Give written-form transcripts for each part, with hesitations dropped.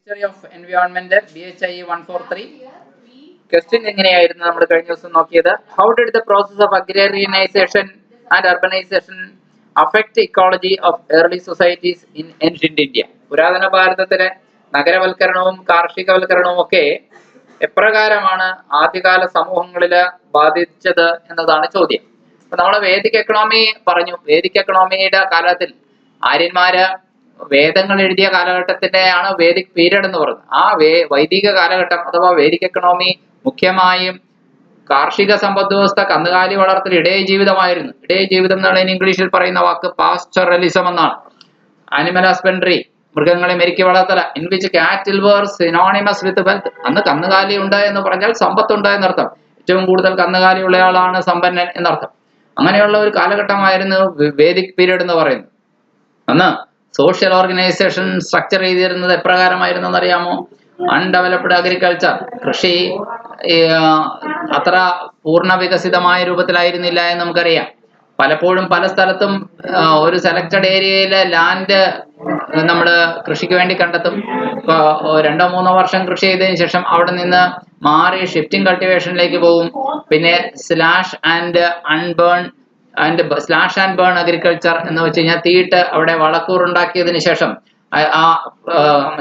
History of environment BHIE 143. Question എങ്ങനെയായിരുന്നു നമ്മൾ കഴിഞ്ഞ ദിവസം നോക്കിയത്? How did the process of agrarianisation and urbanisation affect ecology of early societies in ancient India? പുരാതന ഭാരതത്തിലെ നഗരവൽക്കരണവും കാർഷികവൽക്കരണവും ഒക്കെ എപ്രകാരമാണ് ആദ്യകാല സമൂഹങ്ങളിൽ ബാധിച്ചത് എന്നതാണ് ചോദ്യം. അപ്പൊ നമ്മള് വേദിക് എക്കണോമി പറഞ്ഞു. വേദിക് എക്കണോമിയുടെ കാലത്തിൽ ആര്യന്മാര് വേദങ്ങൾ എഴുതിയ കാലഘട്ടത്തിന്റെയാണ് വേദിക് പീരീഡ് എന്ന് പറയുന്നത്. ആ വൈദിക കാലഘട്ടം അഥവാ വേദിക് എക്കണോമി മുഖ്യമായും കാർഷിക സമ്പദ് വ്യവസ്ഥ, കന്നുകാലി വളർത്തൽ, ഇടയ ജീവിതമായിരുന്നു. ഇടയ ജീവിതം എന്നാണ് ഇംഗ്ലീഷിൽ പറയുന്ന വാക്ക് പാസ്ചറലിസം എന്നാണ്. ആനിമൽ ഹസ്ബൻഡറി, മൃഗങ്ങളെ മെരുക്കി വളർത്തല, ഇൻ വിച്ച് കാറ്റിൽ വേർ സിനോണിമസ് വിത്ത് വെൽത്ത്. അന്ന് കന്നുകാലി ഉണ്ട് എന്ന് പറഞ്ഞാൽ സമ്പത്തുണ്ട് എന്നർത്ഥം. ഏറ്റവും കൂടുതൽ കന്നുകാലി ഉള്ളയാളാണ് സമ്പന്നൻ എന്നർത്ഥം. അങ്ങനെയുള്ള ഒരു കാലഘട്ടമായിരുന്നു വേദിക് പീരീഡ് എന്ന് പറയുന്നത്. അന്ന് സോഷ്യൽ ഓർഗനൈസേഷൻ സ്ട്രക്ചർ ചെയ്തിരുന്നത് എപ്രകാരമായിരുന്നു എന്നറിയാമോ? അൺഡെവലപ്ഡ് അഗ്രികൾച്ചർ, കൃഷി അത്ര പൂർണ്ണ വികസിതമായ രൂപത്തിലായിരുന്നില്ല എന്ന് നമുക്കറിയാം. പലപ്പോഴും പല സ്ഥലത്തും ഒരു സെലക്റ്റഡ് ഏരിയയിലെ ലാൻഡ് നമ്മൾ കൃഷിക്ക് വേണ്ടി കണ്ടെത്തും. 2-3 വർഷം കൃഷി ചെയ്തതിനു ശേഷം അവിടെ നിന്ന് മാറി ഷിഫ്റ്റിംഗ് കൾട്ടിവേഷനിലേക്ക് പോകും. പിന്നെ സ്ലാഷ് ആൻഡ് ബേൺ അഗ്രികൾച്ചർ എന്ന് വെച്ച് കഴിഞ്ഞാൽ തീയിട്ട് അവിടെ വളക്കൂറുണ്ടാക്കിയതിനു ശേഷം ആ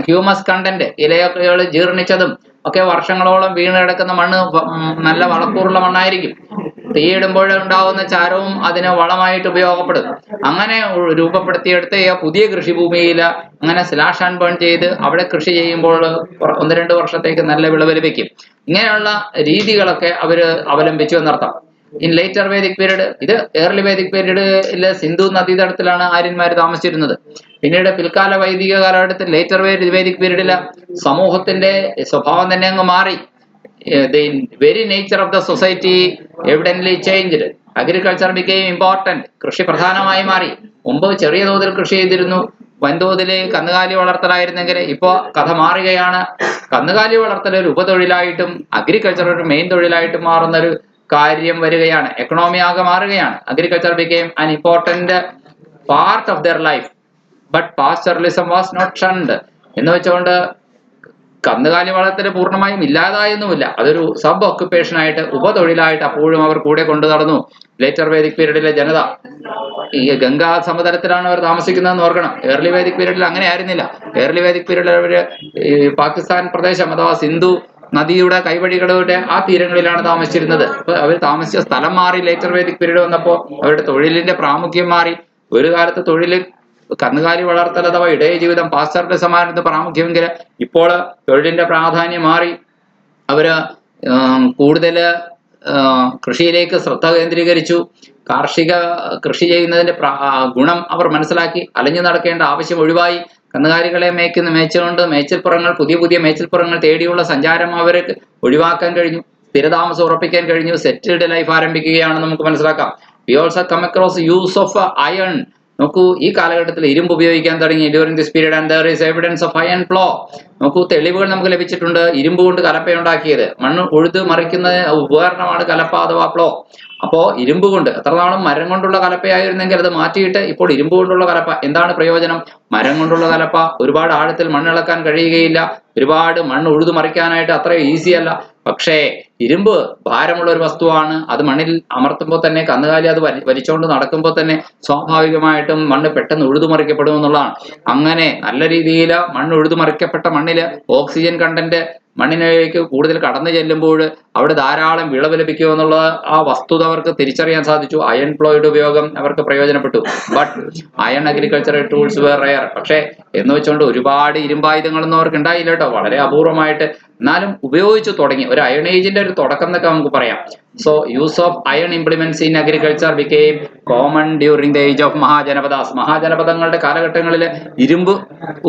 ഹ്യൂമസ് കണ്ടന്റ്, ഇലയൊക്കെകൾ ജീർണിച്ചതും ഒക്കെ വർഷങ്ങളോളം വീണ് കിടക്കുന്ന മണ്ണ് നല്ല വളക്കൂറുള്ള മണ്ണായിരിക്കും. തീയിടുമ്പോൾ ഉണ്ടാവുന്ന ചാരവും അതിന് വളമായിട്ട് ഉപയോഗപ്പെടും. അങ്ങനെ രൂപപ്പെടുത്തിയെടുത്ത് പുതിയ കൃഷിഭൂമിയിൽ അങ്ങനെ സ്ലാഷ് ആൻഡ് ബേൺ ചെയ്ത് അവിടെ കൃഷി ചെയ്യുമ്പോൾ 1-2 വർഷത്തേക്ക് നല്ല വിളവ് ലഭിക്കും. ഇങ്ങനെയുള്ള രീതികളൊക്കെ അവര് അവലംബിച്ചു എന്നർത്ഥം. ഇൻ ലേറ്റർ വേദിക് പീരീഡ്, ഇത് ഏർലി വേദിക് പീരീഡിലെ സിന്ധു നദീതടത്തിലാണ് ആര്യന്മാർ താമസിച്ചിരുന്നത്. പിന്നീട് പിൽക്കാല വൈദിക കാലഘട്ടത്തിൽ ലേറ്റർ വേദിക് പീരീഡില് സമൂഹത്തിന്റെ സ്വഭാവം തന്നെ അങ്ങ് മാറി. The very nature of the society evidently changed. Agriculture became important. കൃഷി പ്രധാനമായി മാറി. മുമ്പ് ചെറിയ തോതിൽ കൃഷി ചെയ്തിരുന്നു, വൻതോതില് കന്നുകാലി വളർത്തലായിരുന്നെങ്കിൽ ഇപ്പോ കഥ മാറുകയാണ്. കന്നുകാലി വളർത്തൽ ഒരു ഉപതൊഴിലായിട്ടും അഗ്രികൾച്ചർ ഒരു മെയിൻ തൊഴിലായിട്ടും മാറുന്ന ഒരു കാര്യം വരികയാണ്. എക്കണോമി ആകെ മാറുകയാണ്. Agriculture became an important part of their life, but pastoralism was not shunned. എന്ന് വെച്ചുകൊണ്ട് കന്നുകാലി വളർത്തൽ പൂർണ്ണമായും ഇല്ലാതായൊന്നുമില്ല. അതൊരു സബ് ഓക്യുപ്പേഷൻ ആയിട്ട്, ഉപതൊഴിലായിട്ട് അപ്പോഴും അവർ കൂടെ കൊണ്ടു നടന്നു. ലേറ്റർ വേദിക് പീരീഡിലെ ജനത ഈ ഗംഗാ സമതലത്തിലാണ് അവർ താമസിക്കുന്നതെന്ന് ഓർക്കണം. ഏർലി വേദിക് പീരീഡിൽ അങ്ങനെ ആയിരുന്നില്ല. ഏർലി വേദിക് പീരീഡിൽ അവര് പാകിസ്ഥാൻ പ്രദേശം അഥവാ സിന്ധു നദിയുടെ കൈവഴികളുടെ ആ തീരങ്ങളിലാണ് താമസിച്ചിരുന്നത്. അപ്പൊ അവർ താമസിച്ച സ്ഥലം മാറി. ലേറ്റർ വേദിക് പീരീഡ് വന്നപ്പോൾ അവരുടെ തൊഴിലിന്റെ പ്രാമുഖ്യം മാറി. ഒരു കാലത്ത് തൊഴിൽ കന്നുകാലി വളർത്തൽ അഥവാ ഇടയ ജീവിതം പാശ്ചാത്യസമാനത്തിന് പ്രാമുഖ്യമെങ്കിൽ ഇപ്പോൾ തൊഴിലിന്റെ പ്രാധാന്യം മാറി. അവര് കൂടുതൽ കൃഷിയിലേക്ക് ശ്രദ്ധ കേന്ദ്രീകരിച്ചു. കൃഷി ചെയ്യുന്നതിന്റെ ഗുണം അവർ മനസ്സിലാക്കി. അലഞ്ഞു നടക്കേണ്ട ആവശ്യം ഒഴിവായി. കന്നുകാലികളെ മേച്ചുകൊണ്ട് പുതിയ മേച്ചിൽപ്പുറങ്ങൾ തേടിയുള്ള സഞ്ചാരം അവർക്ക് ഒഴിവാക്കാൻ കഴിഞ്ഞു. സ്ഥിരതാമസം ഉറപ്പിക്കാൻ കഴിഞ്ഞു. സെറ്റിൽഡ് ലൈഫ് ആരംഭിക്കുകയാണ് നമുക്ക് മനസ്സിലാക്കാം. We also come across use of iron. നോക്കൂ, ഈ കാലഘട്ടത്തിൽ ഇരുമ്പ് ഉപയോഗിക്കാൻ തുടങ്ങി. During this period and there is evidence of iron plough. നോക്കൂ, തെളിവുകൾ നമുക്ക് ലഭിച്ചിട്ടുണ്ട്. ഇരുമ്പ് കൊണ്ട് കലപ്പയുണ്ടാക്കിയത്, മണ്ണ് ഉഴുത് മറിക്കുന്ന ഉപകരണമാണ് കലപ്പ അഥവാ പ്ലോ. അപ്പോ ഇരുമ്പ് കൊണ്ട്, എത്ര നാളും മരം കൊണ്ടുള്ള കലപ്പയായിരുന്നെങ്കിൽ അത് മാറ്റിയിട്ട് ഇപ്പോൾ ഇരുമ്പ് കൊണ്ടുള്ള കലപ്പ. എന്താണ് പ്രയോജനം? മരം കൊണ്ടുള്ള കലപ്പ ഒരുപാട് ആഴത്തിൽ മണ്ണിളക്കാൻ കഴിയുകയില്ല. ഒരുപാട് മണ്ണ് ഉഴുതു മറിക്കാനായിട്ട് അത്ര ഈസി അല്ല. പക്ഷേ ഇരുമ്പ് ഭാരമുള്ള ഒരു വസ്തുവാണ്. അത് മണ്ണിൽ അമർത്തുമ്പോൾ തന്നെ, കന്നുകാലി അത് വലിച്ചുകൊണ്ട് നടക്കുമ്പോൾ തന്നെ സ്വാഭാവികമായിട്ടും മണ്ണ് പെട്ടെന്ന് ഉഴുതുമറിക്കപ്പെടും എന്നുള്ളതാണ്. അങ്ങനെ നല്ല രീതിയിൽ മണ്ണ് ഉഴുതുമറിക്കപ്പെട്ട മണ്ണില് ഓക്സിജൻ കണ്ടന്റ് മണ്ണിലേക്ക് കൂടുതൽ കടന്നു ചെല്ലുമ്പോൾ അവിടെ ധാരാളം വിളവ് ലഭിക്കുമെന്നുള്ള ആ വസ്തുത അവർക്ക് തിരിച്ചറിയാൻ സാധിച്ചു. അയൺ പ്ലോയുടെ ഉപയോഗം അവർക്ക് പ്രയോജനപ്പെട്ടു. But iron agricultural tools were rare. പക്ഷേ എന്ന് വെച്ചുകൊണ്ട് ഒരുപാട് ഇരുമ്പായുധങ്ങളൊന്നും അവർക്ക് ഉണ്ടായില്ല കേട്ടോ. വളരെ അപൂർവമായിട്ട് എന്നാലും ഉപയോഗിച്ചു തുടങ്ങി. ഒരു അയൺ ഏജിന്റെ ഒരു തുടക്കം എന്നൊക്കെ നമുക്ക് പറയാം. So use of iron implements in agriculture became common during the age of Mahajanapadas. മഹാജനപദങ്ങളുടെ കാലഘട്ടങ്ങളിൽ ഇരുമ്പ്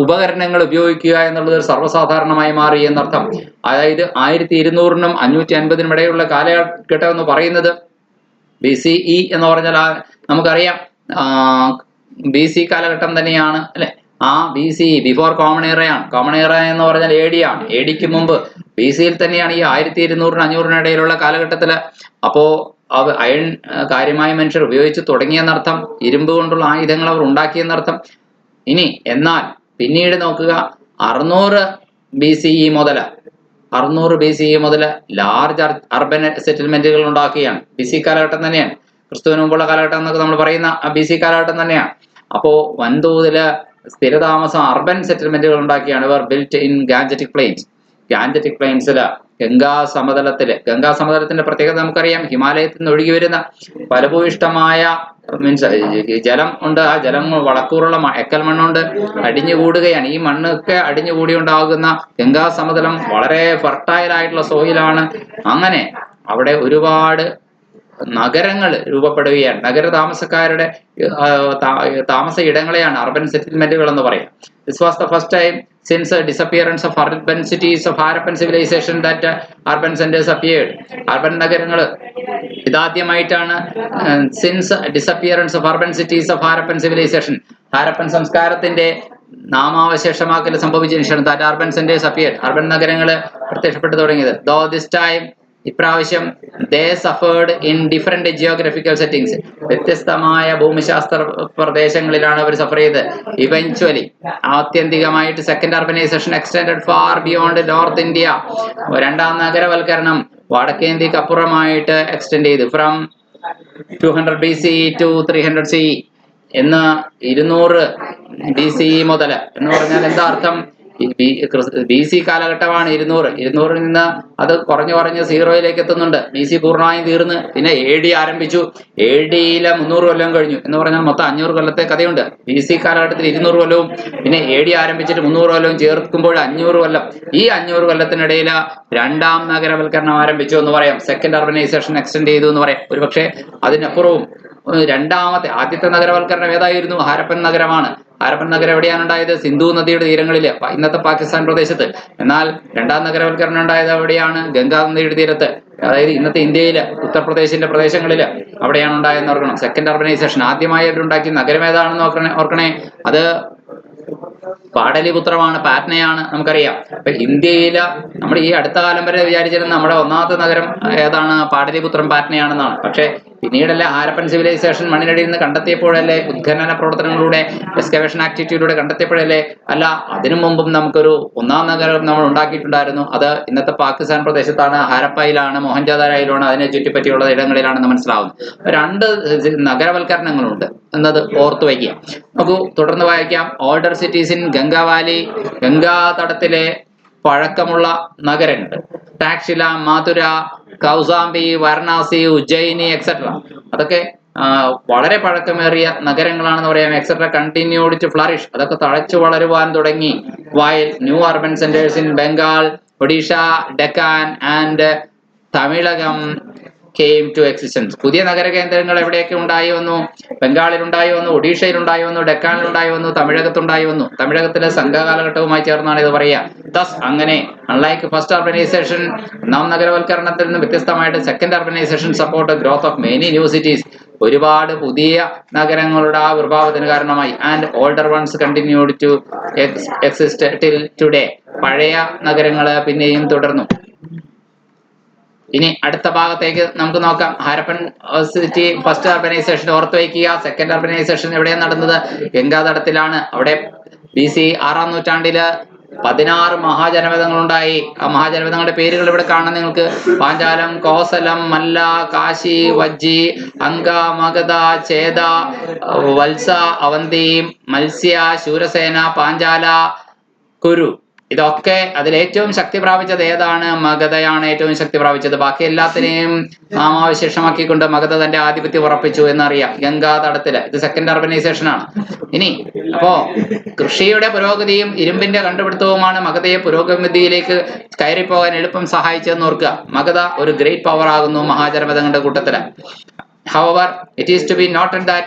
ഉപകരണങ്ങൾ ഉപയോഗിക്കുക എന്നുള്ളത് ഒരു സർവ്വസാധാരണമായി മാറി എന്നർത്ഥം. അതായത് 1200-നും 550-നും ഇടയിലുള്ള കാലഘട്ടം എന്ന് പറയുന്നത് BCE എന്ന് പറഞ്ഞാൽ നമുക്കറിയാം BC കാലഘട്ടം തന്നെയാണ് അല്ലെ. ആ BCE ബിഫോർ കോമൺ എറയാണ്. കോമൺ എറ എന്ന് പറഞ്ഞാൽ AD ആണ്. ADക്ക് മുമ്പ് BCയിൽ തന്നെയാണ് ഈ 1200-500-നും ഇടയിലുള്ള കാലഘട്ടത്തില്. അപ്പോ അയൺ കാര്യമായി മനുഷ്യർ ഉപയോഗിച്ച് തുടങ്ങിയെന്നർത്ഥം. ഇരുമ്പ് കൊണ്ടുള്ള ആയുധങ്ങൾ അവർ ഉണ്ടാക്കിയെന്നർത്ഥം. ഇനി എന്നാൽ പിന്നീട് നോക്കുക, 600 BCE മുതൽ 600 BCE മുതൽ ലാർജ് അർബൻ സെറ്റിൽമെന്റുകൾ ഉണ്ടാക്കുകയാണ്. BC കാലഘട്ടം തന്നെയാണ്, ക്രിസ്തുവിന് മുമ്പുള്ള കാലഘട്ടം എന്നൊക്കെ നമ്മൾ പറയുന്ന BC കാലഘട്ടം തന്നെയാണ്. അപ്പോ വൻതോതില് സ്ഥിരതാമസം അർബൻ സെറ്റിൽമെന്റുകൾ ഉണ്ടാക്കിയാണ് ഇവർ ബിൽറ്റ് ഇൻ ഗാഞ്ചറ്റിക് പ്ലെയിൻസ്. ഗാഞ്ചറ്റിക് പ്ലെയിൻസില് ഗംഗാ സമതലത്തിന്റെ പ്രത്യേകത നമുക്കറിയാം. ഹിമാലയത്തിൽ നിന്ന് ഒഴുകി വരുന്ന ഫലഭൂയിഷ്ടമായ മീൻസ് ജലം ഉണ്ട്. ആ ജലം വളക്കൂറുള്ള എക്കൽ മണ്ണുണ്ട് അടിഞ്ഞുകൂടുകയാണ്. ഈ മണ്ണൊക്കെ അടിഞ്ഞുകൂടി ഉണ്ടാകുന്ന ഗംഗാ സമതലം വളരെ ഫെർട്ടൈൽ ആയിട്ടുള്ള സോയിലാണ്. അങ്ങനെ അവിടെ ഒരുപാട് നഗരങ്ങൾ രൂപപ്പെടുകയാണ്. നഗര താമസക്കാരുടെ താമസ ഇടങ്ങളെയാണ് അർബൻ സെറ്റിൽമെന്റുകൾ എന്ന് പറയാം. This was the first time since the disappearance of urban cities of Harappan civilization that urban centers appeared. Urban നഗരങ്ങൾ ഇതാദ്യമായിട്ടാണ് since disappearance of urban cities of Harappan civilisation, Harappan സംസ്കാരത്തിന്റെ നാമാവശേഷമാക്കൽ സംഭവിച്ചതിനു ശേഷം that urban centres appeared, urban നഗരങ്ങൾ പ്രത്യക്ഷപ്പെട്ടു തുടങ്ങിയത്. Though this time ഇപ്രാവശ്യം they suffered in different geographical settings, വ്യത്യസ്തമായ ഭൂമിശാസ്ത്ര പ്രദേശങ്ങളിലാണ് അവർ സഫർ ചെയ്തത്. ഇവഞ്ച്വലി ആത്യന്തികമായിട്ട് second urbanisation extended far beyond north India, രണ്ടാം നഗരവൽക്കരണം വടക്കേ ഇന്ത്യക്ക് അപ്പുറമായിട്ട് എക്സ്റ്റെൻഡ് ചെയ്തു. ഫ്രം 200 BCE to 300 CE എന്ന് 200 BCE മുതൽ എന്ന് പറഞ്ഞാൽ എന്താ അർത്ഥം? BC കാലഘട്ടമാണ് 200 നിന്ന് അത് കുറഞ്ഞ് 0 എത്തുന്നുണ്ട്. BC പൂർണ്ണമായും തീർന്ന് പിന്നെ AD ആരംഭിച്ചു. ADയിലെ 300 കൊല്ലം കഴിഞ്ഞു എന്ന് പറഞ്ഞാൽ മൊത്തം 500 കൊല്ലത്തെ കഥയുണ്ട്. BC കാലഘട്ടത്തിൽ 200 കൊല്ലവും പിന്നെ AD ആരംഭിച്ചിട്ട് 300 കൊല്ലവും ചേർക്കുമ്പോൾ 500 കൊല്ലം. ഈ 500 കൊല്ലത്തിനിടയിൽ രണ്ടാം നഗരവൽക്കരണം ആരംഭിച്ചു എന്ന് പറയാം. സെക്കൻഡ് അർബനൈസേഷൻ എക്സ്റ്റെൻഡ് ചെയ്തു എന്ന് പറയാം. ഒരുപക്ഷെ അതിനപ്പുറവും ആദ്യത്തെ നഗരവൽക്കരണം ഏതായിരുന്നു? ഹാരപ്പൻ നഗരമാണ്. ഹാരപ്പൻ നഗരം എവിടെയാണ് ഉണ്ടായത്? സിന്ധു നദിയുടെ തീരങ്ങളില്, ഇന്നത്തെ പാകിസ്ഥാൻ പ്രദേശത്ത്. എന്നാൽ രണ്ടാം നഗരവൽക്കരണം ഉണ്ടായത് എവിടെയാണ്? ഗംഗാ നദിയുടെ തീരത്ത്, അതായത് ഇന്നത്തെ ഇന്ത്യയില് ഉത്തർപ്രദേശിന്റെ പ്രദേശങ്ങളില് അവിടെയാണ് ഉണ്ടായെന്ന് ഓർക്കണം. സെക്കൻഡ് അർബനൈസേഷൻ ആദ്യമായി അവരുണ്ടാക്കിയ നഗരം ഏതാണെന്ന് ഓർക്കണേ. അത് പാടലിപുത്രമാണ്, പാറ്റ്നയാണ്. നമുക്കറിയാം. അപ്പൊ ഇന്ത്യയില് നമ്മൾ ഈ അടുത്ത കാലം വരെ വിചാരിച്ചിരുന്ന നമ്മുടെ ഒന്നാമത്തെ നഗരം ഏതാണ്? പാടലിപുത്രം, പാറ്റ്നയാണെന്നാണ്. പക്ഷെ പിന്നീടല്ലേ ഹാരപ്പൻ സിവിലൈസേഷൻ മണ്ണിനടിയിൽ നിന്ന് കണ്ടെത്തിയപ്പോഴല്ലേ, ഉത്ഖനന പ്രവർത്തനങ്ങളിലൂടെ എക്സ്കവേഷൻ ആക്ടിവിറ്റിയിലൂടെ കണ്ടെത്തിയപ്പോഴല്ലേ, അല്ല അതിനു മുമ്പും നമുക്കൊരു ഒന്നാം നഗരം നമ്മൾ ഉണ്ടാക്കിയിട്ടുണ്ടായിരുന്നു. അത് ഇന്നത്തെ പാകിസ്ഥാൻ പ്രദേശത്താണ്, ഹാരപ്പയിലാണ്, മോഹൻജാദാരയിലാണ്, അതിനെ ചുറ്റിപ്പറ്റിയുള്ള ഇടങ്ങളിലാണെന്ന് മനസ്സിലാവുന്നു. 2 നഗരവൽക്കരണങ്ങളുണ്ട് എന്നത് ഓർത്തു വയ്ക്കുക. നമുക്ക് തുടർന്ന് വായിക്കാം. Older cities in Ganga valley, Ganga തടത്തിലെ പഴക്കമുള്ള നഗരങ്ങൾ. ടാക്ഷില, മധുര, കൗസാംബി, വാരണാസി, ഉജ്ജയിനി എക്സെട്ര, അതൊക്കെ വളരെ പഴക്കമേറിയ നഗരങ്ങളാണെന്ന് പറയാം. എക്സെട്ര കണ്ടിന്യൂഡ് ടു ഫ്ലറിഷ്, അതൊക്കെ തഴച്ചു വളരുവാൻ തുടങ്ങി. While new urban centres in Bengal, Odisha, Deccan and Tamilakam came to existence. പുതിയ നഗര കേന്ദ്രങ്ങൾ എവിടെയൊക്കെ ഉണ്ടായി വന്നു? ബംഗാളിൽ ഉണ്ടായി വന്നു, ഒഡീഷയിൽ ഉണ്ടായി വന്നു, ഡെക്കാനിൽ ഉണ്ടായി വന്നു, തമിഴകത്തുണ്ടായി വന്നു. തമിഴകത്തിലെ സംഘകാലഘട്ടവുമായി ചേർന്നാണ് ഇത് പറയുക. തസ് അങ്ങനെ അൺലൈക്ക് ഫസ്റ്റ് അർബനൈസേഷൻ, ഒന്നാം നഗരവൽക്കരണത്തിൽ നിന്ന് വ്യത്യസ്തമായിട്ട് second urbanisation support growth of many new cities, ഒരുപാട് പുതിയ നഗരങ്ങളുടെ ആവിർഭാവത്തിന് കാരണമായി. And older ones continued to exist till today, പഴയ നഗരങ്ങള് പിന്നെയും തുടർന്നു. ഇനി അടുത്ത ഭാഗത്തേക്ക് നമുക്ക് നോക്കാം. ഹാരപ്പൻ സിറ്റി ഫസ്റ്റ് അർബനൈസേഷൻ ഓർത്തു വയ്ക്കുക. സെക്കൻഡ് അർബനൈസേഷൻ എവിടെയാണ് നടന്നത്? ഗംഗാതടത്തിലാണ്. അവിടെ BC 6-ാം നൂറ്റാണ്ടില് 16 മഹാജനപദങ്ങളുണ്ടായി. ആ മഹാജനപദങ്ങളുടെ പേരുകൾ ഇവിടെ കാണാം നിങ്ങൾക്ക്. പാഞ്ചാലം, കോസലം, മല്ല, കാശി, വജ്ജി, അങ്ക, മഗധ, ചേത, വത്സ, അവന്തി, മത്സ്യ, ശൂരസേന, പാഞ്ചാല, കുരു. ഇതൊക്കെ അതിലേറ്റവും ശക്തി പ്രാപിച്ചത് ഏതാണ്? മഗധയാണ് ഏറ്റവും ശക്തി പ്രാപിച്ചത്. ബാക്കി എല്ലാത്തിനെയും നാമാവശേഷമാക്കിക്കൊണ്ട് മഗധ തന്റെ ആധിപത്യം ഉറപ്പിച്ചു എന്നറിയാം. ഗംഗാ തടത്തില് ഇത് സെക്കൻഡ് അർബനൈസേഷൻ ആണ്. ഇനി അപ്പോ കൃഷിയുടെ പുരോഗതിയും ഇരുമ്പിന്റെ കണ്ടുപിടുത്തവുമാണ് മഗധയെ പുരോഗതിയിലേക്ക് കയറിപ്പോകാൻ എളുപ്പം സഹായിച്ചതെന്ന് ഓർക്കുക. മഗധ ഒരു ഗ്രേറ്റ് പവർ ആകുന്നു മഹാജനപദങ്ങളുടെ കൂട്ടത്തില്. However, it is to be noted that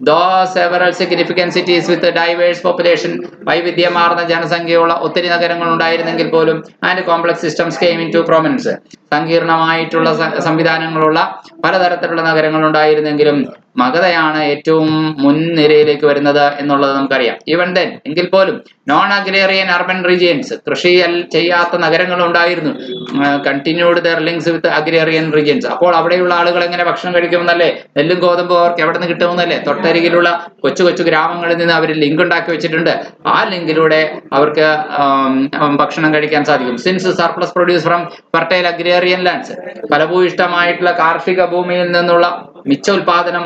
though several significant cities with a diverse population, വൈവിധ്യമാർന്ന ജനസംഖ്യയുള്ള ഒത്തിരി നഗരങ്ങൾ ഉണ്ടായിരുന്നെങ്കിൽ പോലും and complex systems came into prominence, സങ്കീർണമായിട്ടുള്ള സംവിധാനങ്ങളുള്ള പലതരത്തിലുള്ള നഗരങ്ങൾ ഉണ്ടായിരുന്നെങ്കിലും മഗധയാണ് ഏറ്റവും മുൻനിരയിലേക്ക് വരുന്നത് എന്നുള്ളത് നമുക്കറിയാം. ഈവൻ ദെൻ എങ്കിൽ പോലും നോൺ അഗ്രേറിയൻ അർബൻ റീജിയൻസ്, കൃഷി ചെയ്യാത്ത നഗരങ്ങൾ ഉണ്ടായിരുന്നു. Continued there links with agrarian regions. അപ്പോൾ അവിടെയുള്ള ആളുകൾ എങ്ങനെ ഭക്ഷണം കഴിക്കുമെന്നല്ലേ, നെല്ലും ഗോതമ്പും അവർക്ക് എവിടെ നിന്ന് കിട്ടുമെന്നല്ലേ, തൊട്ടരികിലുള്ള കൊച്ചു കൊച്ചു ഗ്രാമങ്ങളിൽ നിന്ന് അവർ ലിങ്ക് ഉണ്ടാക്കി വെച്ചിട്ടുണ്ട്. ആ ലിങ്കിലൂടെ അവർക്ക് ഭക്ഷണം കഴിക്കാൻ സാധിക്കും. Since surplus produce from fertile agrarian lands, ഫലഭൂയിഷ്ടമായിട്ടുള്ള കാർഷിക ഭൂമിയിൽ നിന്നുള്ള മിച്ച ഉൽപാദനം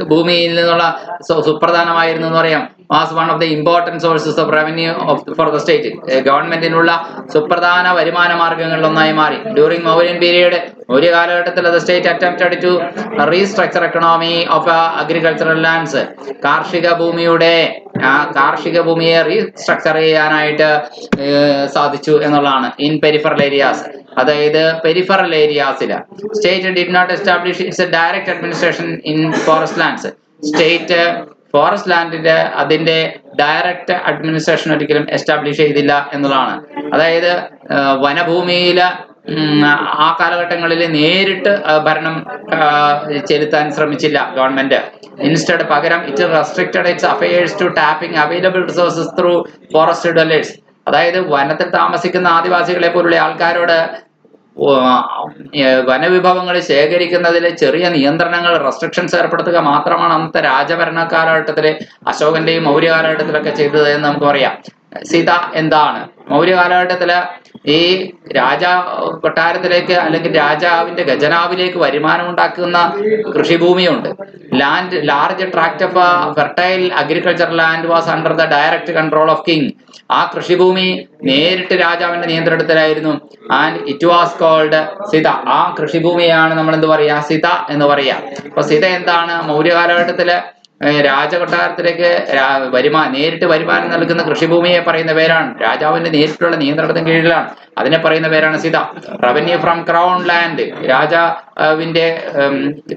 ഭൂമിയിൽ നിന്നുള്ള സുപ്രധാനമായിരുന്നു എന്ന് പറയാം. Was one of the important sources of revenue for the state. ഗവൺമെന്റിനുള്ള സുപ്രധാന വരുമാന മാർഗങ്ങളിൽ ഒന്നായി മാറി. ഡ്യൂറിംഗ് മൗര്യൻ പീരീഡ്, ഒരു കാലഘട്ടത്തിൽ the state attempted to restructure economy of agricultural lands. കാർഷിക ഭൂമിയെ റീസ്ട്രക്ചർ ചെയ്യാനായിട്ട് സാധിച്ചു എന്നുള്ളതാണ്. ഇൻ പെരിഫറൽ ഏരിയാസ്, അതായത് പെരിഫറൽ ഏരിയാസില് state did not establish its direct administration in forest lands. State forest ലാൻഡിന്റെ അതിന്റെ ഡയറക്റ്റ് അഡ്മിനിസ്ട്രേഷൻ ഒരിക്കലും എസ്റ്റാബ്ലിഷ് ചെയ്തില്ല എന്നുള്ളതാണ്. അതായത് വനഭൂമിയില് ആ കാലഘട്ടങ്ങളിൽ നേരിട്ട് ഭരണം ചെലുത്താൻ ശ്രമിച്ചില്ല ഗവൺമെന്റ്. ഇൻസ്റ്റഡ് പകരം it restricted its affairs to tapping available resources through forest dwellers. അതായത് വനത്തിൽ താമസിക്കുന്ന ആദിവാസികളെ പോലുള്ള ആൾക്കാരോട് വനവിഭവങ്ങൾ ശേഖരിക്കുന്നതിൽ ചെറിയ നിയന്ത്രണങ്ങൾ, റെസ്ട്രിക്ഷൻസ് ഏർപ്പെടുത്തുക മാത്രമാണ് അന്നത്തെ രാജഭരണ കാലഘട്ടത്തില്, അശോകന്റെയും മൗര്യ കാലഘട്ടത്തിലൊക്കെ ചെയ്തത് എന്ന് നമുക്ക് പറയാം. സീത എന്താണ്? മൗര്യ കാലഘട്ടത്തില് ഈ കൊട്ടാരത്തിലേക്ക് അല്ലെങ്കിൽ രാജാവിന്റെ ഖജനാവിലേക്ക് വരുമാനം ഉണ്ടാക്കുന്ന കൃഷിഭൂമിയുണ്ട്. Large tract of fertile agriculture land was under the direct control of king. ആ കൃഷിഭൂമി നേരിട്ട് രാജാവിന്റെ നിയന്ത്രണത്തിലായിരുന്നു. And it was called Sita. ആ കൃഷിഭൂമിയാണ് നമ്മൾ എന്ത് പറയാ, സിത എന്ന് പറയാ. അപ്പൊ സിത എന്താണ്? മൗര്യ കാലഘട്ടത്തില് രാജകൊട്ടാരത്തിലേക്ക് നേരിട്ട് വരുമാനം നൽകുന്ന കൃഷിഭൂമിയെ പറയുന്ന പേരാണ്, രാജാവിന്റെ നേരിട്ടുള്ള നിയന്ത്രണത്തിന് കീഴിലാണ്, അതിനെ പറയുന്ന പേരാണ് Sitha. Revenue from crown land, രാജാവിന്റെ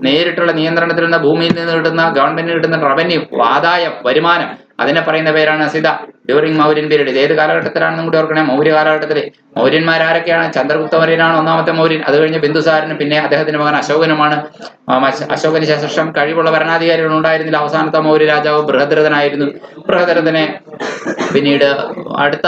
നേരിട്ടുള്ള നിയന്ത്രണത്തിൽ നിന്ന് ഭൂമിയിൽ നിന്ന് കിട്ടുന്ന, ഗവൺമെന്റിന് കിട്ടുന്ന റവന്യൂ, ആദായം, വരുമാനം, അതിനെ പറയുന്ന പേരാണ് സിത. During Mauryan period. ഏത് കാലഘട്ടത്തിലാണെന്നും കൂടി ഓർക്കണേ, മൗര്യ കാലഘട്ടത്തില്. മൗര്യന്മാരാരൊക്കെയാണ്? ചന്ദ്രഗുപ്ത മൗര്യനാണ് ഒന്നാമത്തെ മൗര്യൻ. അത് കഴിഞ്ഞ് ബിന്ദുസാരനും പിന്നെ അദ്ദേഹത്തിന്റെ മകൻ അശോകനുമാണ്. അശോകന് ശേഷം കഴിവുള്ള ഭരണാധികാരികൾ ഉണ്ടായിരുന്നില്ല. അവസാനത്തെ മൗര്യ രാജാവ് ബൃഹദ്രഥനായിരുന്നു. ബൃഹദ്രഥനെ പിന്നീട് അടുത്ത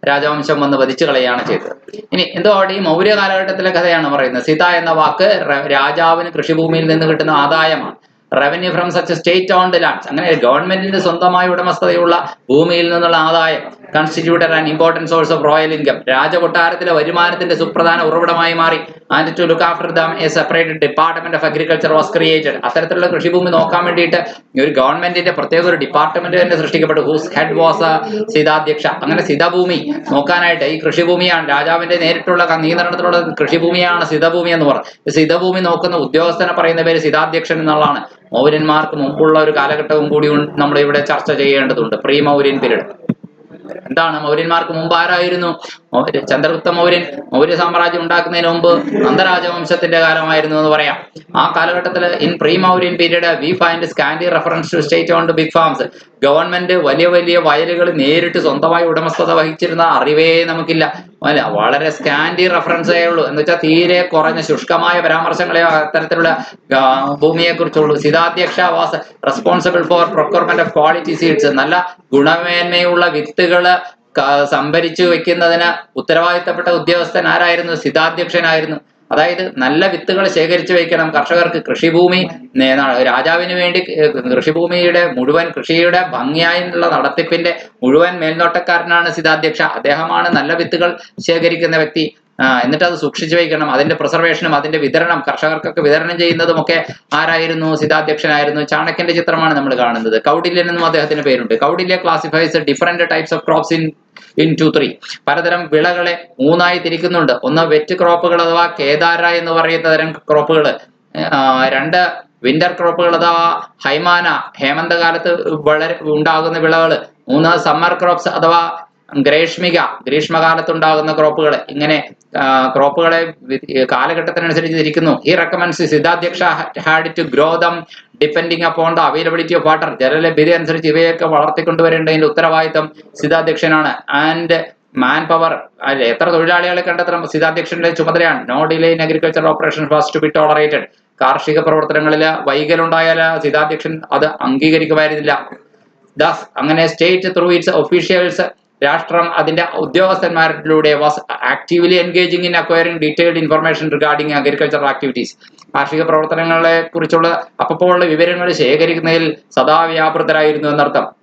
രാജവംശം വന്ന് വധിച്ചു കളയാണ് ചെയ്തത്. ഇനി എന്തുകൊണ്ട് ഈ മൗര്യ കാലഘട്ടത്തിലെ കഥയാണ് പറയുന്നത്. സിത എന്ന വാക്ക് രാജാവിന് കൃഷിഭൂമിയിൽ നിന്ന് കിട്ടുന്ന ആദായമാണ്. Revenue from such state owned lands, അങ്ങനെ ഗവൺമെന്റിന്റെ സ്വന്തമായ ഉടമസ്ഥതയുള്ള ഭൂമിയിൽ നിന്നുള്ള ആദായം constituted an important source of royal income, രാജകൊട്ടാരത്തിലെ വരുമാനത്തിന്റെ സുപ്രധാന ഉറവിടമായി മാറി. And to look after them a separate department of agriculture was created. അത്തരത്തിലുള്ള കൃഷിഭൂമി നോക്കാൻ വേണ്ടിയിട്ട് ഒരു ഗവൺമെന്റിന്റെ പ്രത്യേക ഒരു ഡിപ്പാർട്ട്മെന്റ് തന്നെ സൃഷ്ടിക്കപ്പെട്ടു. Whose head was Sitadhyaksha. അങ്ങനെ സിതഭൂമി നോക്കാനായിട്ട്, ഈ കൃഷിഭൂമിയാണ് രാജാവിന്റെ നേരിട്ടുള്ള നിയന്ത്രണത്തിലുള്ള കൃഷിഭൂമിയാണ് സിതഭൂമി എന്ന് പറയുന്നത്. സിതഭൂമി നോക്കുന്ന ഉദ്യോഗസ്ഥനെ പറയുന്ന പേര് സിതാധ്യക്ഷൻ എന്നുള്ളതാണ്. മൗര്യന്മാർക്ക് മുമ്പുള്ള ഒരു കാലഘട്ടവും കൂടി നമ്മൾ ഇവിടെ ചർച്ച ചെയ്യേണ്ടതുണ്ട്. Pre Mauryan period. എന്താണ് മൗര്യന്മാർക്ക് മുമ്പ് ആരായിരുന്നു? ചന്ദ്രഗുപ്ത മൗര്യൻ മൗര്യ സാമ്രാജ്യം ഉണ്ടാക്കുന്നതിന് മുമ്പ് നന്ദരാജവംശത്തിന്റെ കാലമായിരുന്നു എന്ന് പറയാം. ആ കാലഘട്ടത്തിൽ in pre Mauryan period we find scanty reference to state owned big farms. Government വലിയ വലിയ വയലുകൾ നേരിട്ട് സ്വന്തമായി ഉടമസ്ഥത വഹിച്ചിരുന്ന അറിവേ നമുക്കില്ല. അല്ല, വളരെ സ്കാൻഡി റെഫറൻസേ ഉള്ളൂ. എന്ന് വെച്ചാൽ തീരെ കുറഞ്ഞ ശുഷ്കമായ പരാമർശങ്ങളെ അത്തരത്തിലുള്ള ഭൂമിയെ കുറിച്ചുള്ളൂ. Sitadhyaksha was responsible for procurement of quality seeds. നല്ല ഗുണമേന്മയുള്ള വിത്തുകള് സംഭരിച്ചു വെക്കുന്നതിന് ഉത്തരവാദിത്തപ്പെട്ട ഉദ്യോഗസ്ഥൻ ആരായിരുന്നു? സിതാധ്യക്ഷനായിരുന്നു. അതായത് നല്ല വിത്തുകൾ ശേഖരിച്ചു വയ്ക്കണം കർഷകർക്ക്. കൃഷിഭൂമി രാജാവിന് വേണ്ടി കൃഷിഭൂമിയുടെ മുഴുവൻ, കൃഷിയുടെ ഭംഗിയായുള്ള നടത്തിപ്പിന്റെ മുഴുവൻ മേൽനോട്ടക്കാരനാണ് സിതാധ്യക്ഷ. അദ്ദേഹമാണ് നല്ല വിത്തുകൾ ശേഖരിക്കുന്ന വ്യക്തി. എന്നിട്ട് അത് സൂക്ഷിച്ചു വയ്ക്കണം. അതിന്റെ പ്രിസർവേഷനും അതിന്റെ വിതരണം, കർഷകർക്കൊക്കെ വിതരണം ചെയ്യുന്നതും ഒക്കെ ആരായിരുന്നു? സിതാധ്യക്ഷനായിരുന്നു. ചാണക്യന്റെ ചിത്രമാണ് നമ്മൾ കാണുന്നത്. കൗടില്യൻ എന്നും അദ്ദേഹത്തിന് പേരുണ്ട്. Kautilya classifies different types of crops in 2-3. പലതരം വിളകളെ മൂന്നായി തിരിക്കുന്നുണ്ട്. ഒന്ന് വെറ്റ് ക്രോപ്പുകൾ അഥവാ കേദാര എന്ന് പറയുന്ന തരം ക്രോപ്പുകൾ. രണ്ട് വിന്റർ ക്രോപ്പുകൾ അഥവാ ഹൈമാന, ഹേമന്തകാലത്ത് വളരെ ഉണ്ടാകുന്ന വിളകൾ. മൂന്ന് സമ്മർ ക്രോപ്സ് അഥവാ ഗ്രീഷ്മകാലത്തുണ്ടാകുന്ന ക്രോപ്പുകൾ. ഇങ്ങനെ ക്രോപ്പുകളെ കാലഘട്ടത്തിനനുസരിച്ച് തിരിക്കുന്നു. ഈ recommends Sitadhyaksha had to grow them depending upon the availability of water. ജലലഭ്യത അനുസരിച്ച് ഇവയൊക്കെ വളർത്തിക്കൊണ്ടുവരേണ്ടതിന്റെ ഉത്തരവാദിത്തം സിതാധ്യക്ഷനാണ്. ആൻഡ് മാൻ പവർ അല്ലെ, എത്ര തൊഴിലാളികളെ കണ്ടെത്തണം സ്ഥിതാധ്യക്ഷന്റെ ചുമതലയാണ്. No delay in agriculture operation was to be tolerated. കാർഷിക പ്രവർത്തനങ്ങളിൽ വൈകലുണ്ടായാൽ സ്ഥിതാധ്യക്ഷൻ അത് അംഗീകരിക്കുമായിരുന്നില്ല. ദസ് അങ്ങനെ സ്റ്റേറ്റ് ത്രൂ ഇറ്റ്സ് ഒഫീഷ്യൽസ്, രാഷ്ട്രം അതിന്റെ ഉദ്യോഗസ്ഥന്മാരിലൂടെ was actively engaging in acquiring detailed information regarding agricultural activities. കാർഷിക പ്രവർത്തനങ്ങളെ കുറിച്ചുള്ള അപ്പപ്പോഴുള്ള വിവരങ്ങൾ ശേഖരിക്കുന്നതിൽ സദാ വ്യാപൃതരായിരുന്നു എന്നർത്ഥം.